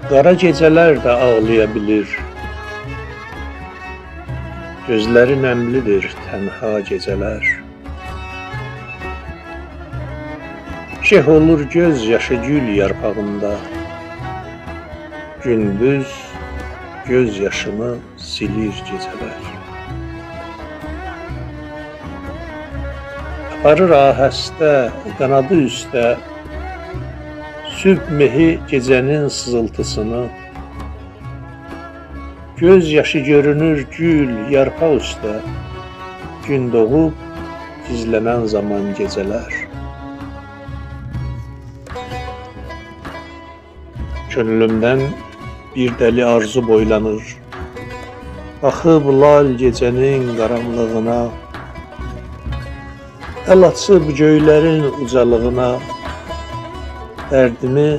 Qara gecələr də ağlaya bilir. Gözləri nəmlidir tənha gecələr. Şeh olur göz yaşı gül yarpağında. Gündüz göz yaşımı silir gecələr. Aparır ahəstə, qanadı üstə, sübh mehi gecənin sızıltısını. Göz yaşı görünür gül, yarpaq üstə, gün doğub gizlənən zaman gecələr. Könlümdən bir dəli arzu boylanır, baxıb lal gecənin qaranlığına, əl açıb göylərin ucalığına, dərdimi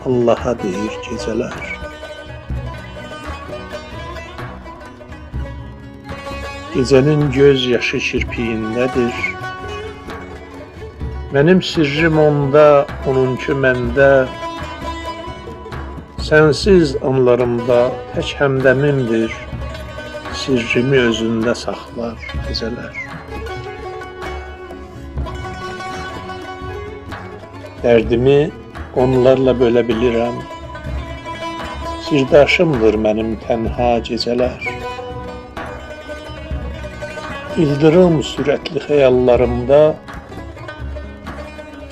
Allaha deyir gecələr. Gecənin göz yaşı kirpiyindədir, mənim sirrim onda, onunki məndə. Sənsiz anlarımda tək həmdəmimdir, sirrimi özündə saxlar gecələr. Dərdimi onlarla bölə bilirəm, sirdaşımdır mənim tənha gecələr. İldırım sürətli xəyallarımda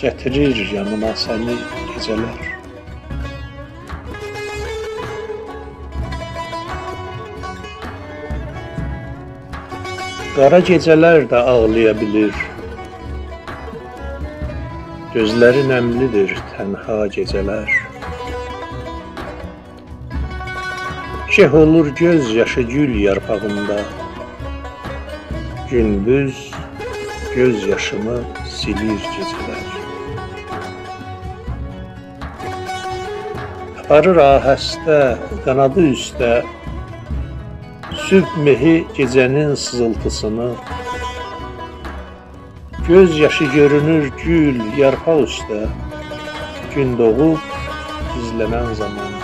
gətirir yanıma səni gecələr. Qara gecələr də ağlaya bilir. Gözləri nəmlidir tənha gecələr. Şeh olur göz yaşı gül yarpağında. Gündüz göz yaşımı silir gecələr. Aparır ahəstə, qanadı üstə, sübh mehi gecənin sızıltısını. Göz yaşı görünür gül, yarpaq üstə, gün doğub gizlənən zaman